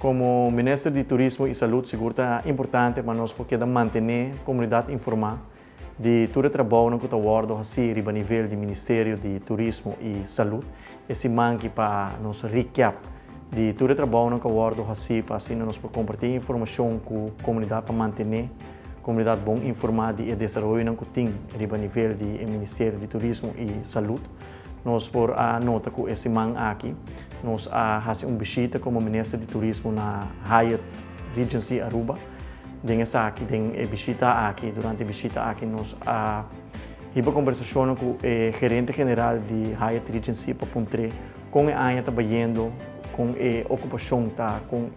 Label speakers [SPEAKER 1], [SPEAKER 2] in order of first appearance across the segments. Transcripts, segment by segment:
[SPEAKER 1] Como Ministro de Turismo e Saúde, seguro é importante para nós porque manter a comunidade informada de todo o trabalho que está abordo assim a nível do Ministério de Turismo e Saúde. Esse manque para nos recap de todo o trabalho que abordo assim para assim nós compartilhar informação com a comunidade para manter a comunidade bom informada e desenvolver que tem a nível do Ministério de Turismo e Saúde. Nós por a nota que esse man aqui nós fazemos visita como Ministro de Turismo na Hyatt Regency Aruba. Essa aqui, visita aqui, durante a visita aqui nós tive conversação com o gerente geral de Hyatt Regency para ponter com a área trabalhando com a ocupação tá, com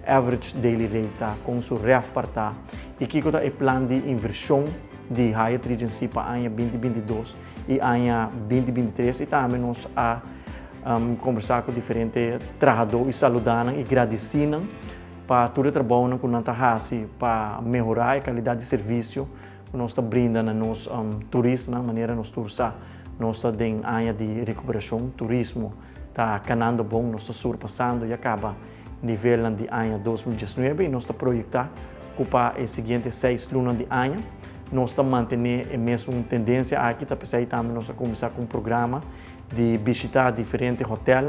[SPEAKER 1] a average daily rate tá, com o REF tá, e que é o plano de inversão de Hyatt Regency para a ano 2022 e a ano 2023 e também nós conversar com diferentes trabalhadores e saludar e agradecer para todo o trabalho que nós fazemos para melhorar a qualidade de serviço que nós estamos brindando aos turistas, na maneira nós turista nós estamos em área de recuperação, turismo está canando bom, nós estamos surpassando e acaba nível de ano 2019 e nós estamos projetando para os seguintes 6 lunas de ano. Nós estamos mantendo a mesma tendência aqui, também nós começar com um programa de visitar diferentes hotéis.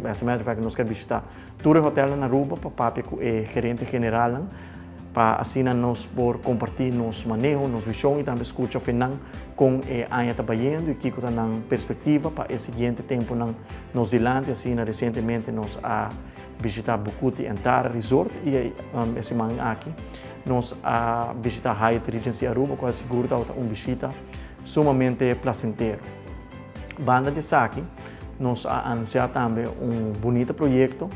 [SPEAKER 1] Essa média que nós queremos visitar todo o hotel na Aruba para com o gerente general, para assim nós por compartilhar nosso manejo, nossa visão e também escutar o final com a área trabalhando e que está na perspectiva para o seguinte tempo na Nova Zelândia. Assim, recentemente nós visitar Bukuti Antara Resort e esse man aqui nós visitar Hyatt Regency Aruba, qual seguro está uma visita sumamente placenteira. Banda de Saki, nós anunciamos também bonito projeto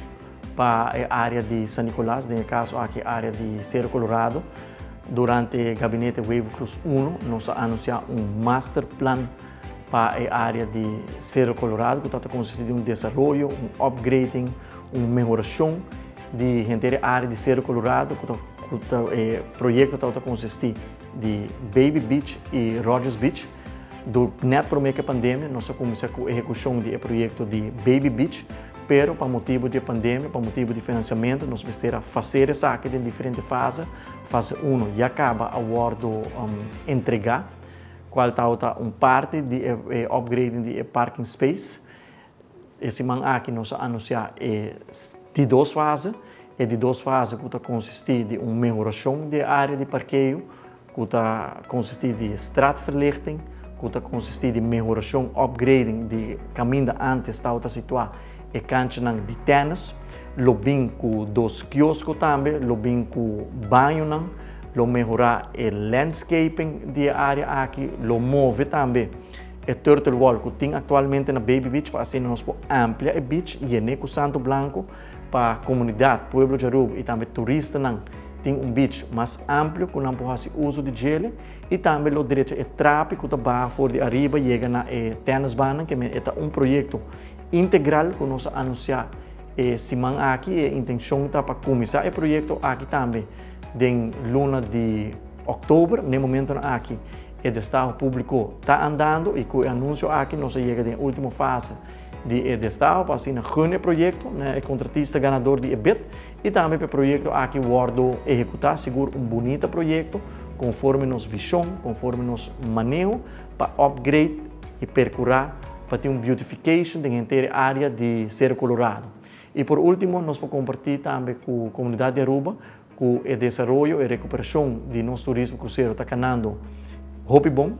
[SPEAKER 1] para a área de San Nicolás, no caso aqui a área de Cerro Colorado. Durante o gabinete Wave Cruz 1, nós anunciamos master plan para a área de Cerro Colorado, que está consistindo em desenvolvimento, upgrading, melhoração de área de Cerro Colorado, o projeto está consistindo de Baby Beach e Rogers Beach. Net por meio da pandemia, nós começamos com a execução do projeto de Baby Beach, pero para motivo de pandemia, para motivo de financiamento, nós precisamos fazer isso aqui em diferentes fases. Fase 1 já acaba a acordo entregar, qual está parte de upgrading de parking space. Esse man aqui nós anunciamos de 2 fases. E de 2 fases que consiste de uma melhoração da área de parqueio, que consiste de straatverlichting, que consiste de melhoração, upgrading de caminho antes estava situado e cancha de tênis, lobby com 2 quioscos também, lobby com banho, lo melhorar o landscaping da área aqui, lo move também o turtle wall que tem atualmente na Baby Beach, para assim nós podemos ampliar o beach e com Santo Blanco para a comunidade, Pueblo de Aruba e também turistas tem beach mais amplo que não pode fazer uso de gelo e também o direito é tráfico que está fora de arriba e chega na Tennis Bana, que é projeto integral que nós anunciamos semana aqui. A intenção está para começar o projeto aqui também em luna de outubro, no momento aqui o Estado público está andando e com o anúncio aqui nós chegamos na última fase de Estado, para assim junho projeto, né, contratista ganador de EBIT e também para o projeto aqui guardo executar seguro bonito projeto conforme nos visão, conforme nos manejo para upgrade e percorrer para ter beautification da inteira área de Cerro Colorado. E por último, nós vamos compartilhar também com a comunidade de Aruba com o desenvolvimento e recuperação de nosso turismo cruzeiro está canando hope bom.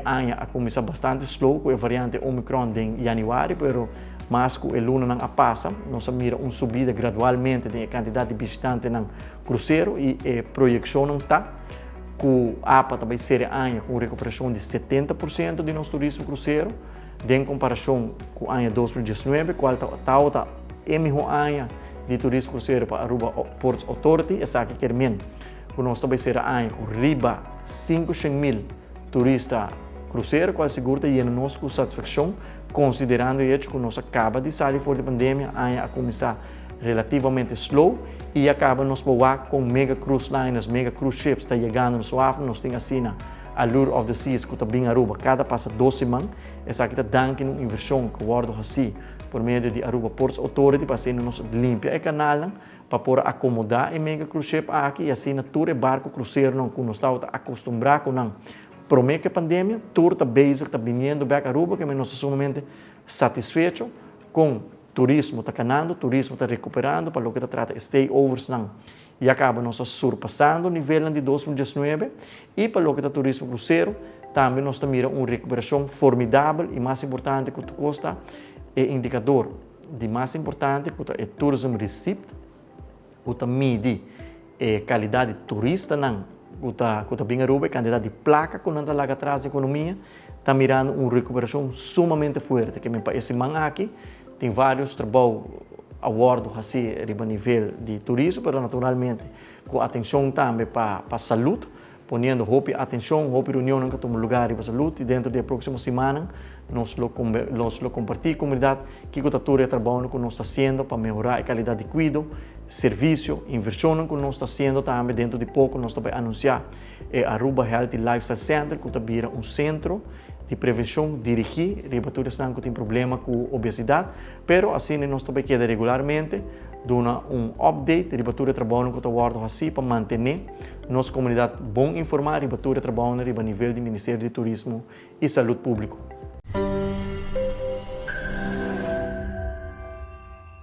[SPEAKER 1] A começar bastante slow com a variante Omicron em janeiro, mas com a luna não passa, nós mira subida gradualmente da quantidade de visitantes no cruzeiro e a projeção não está com a APA também ser com recuperação de 70% de nosso turismo cruzeiro, em comparação com o ano 2019, qual está o melhor ano de turismo cruzeiro para Aruba Ports Authority, essa aqui quer menos, que nós também será com riba 500,000 turistas cruzeiro, qual seguro e nós com satisfação, considerando que nós acaba de sair fora da pandemia, a começar relativamente slow e acaba nos voar com mega cruise liners, mega cruise ships, está chegando no Suave, nós temos assim a Lure of the Seas, que está bem Aruba, cada passa 12 semanas, essa aqui está dando uma inversão que guardo assim, por meio de Aruba Ports Authority, para assim nós limpar o canal, para poder acomodar e mega cruise ship aqui, e assim tudo barco cruzeiro não que nós estamos acostumados com não. Por meio da pandemia, tudo está basic, está vindo para Aruba, que nós estamos sumamente satisfeitos com turismo, está canando, turismo está recuperando, para o que está trata stayovers não. E acaba nós surpassando o nível de 2019, e para o que está turismo cruzeiro, também nós estamos uma recuperação formidável e mais importante que custa é indicador de mais importante que é tourism receipt, que mede a qualidade de turista não, que bem Aruba, a quantidade de placa que não está lá atrás da economia, está mirando uma recuperação sumamente forte, que me parece aqui tem vários trabalhos awardos assim a nível de turismo, mas naturalmente com atenção também para a saúde, ponendo atenção, reunião que toma lugar para a saúde, e dentro da próxima semana nós compartilhamos com a comunidade que está trabalhando que nós está fazendo para melhorar a qualidade de cuidado, serviço, inversão que nós está fazendo também dentro de pouco nós vamos anunciar a Aruba Health Lifestyle Center, que vira um centro de prevenção dirigir ribatores que têm problema com obesidade, pero assim nós também queda regularmente dando update ribatores trabalhando com o guarda assim para manter nossa comunidade bom informar ribatores trabalhando a nível do Ministério de Turismo e Saúde Pública.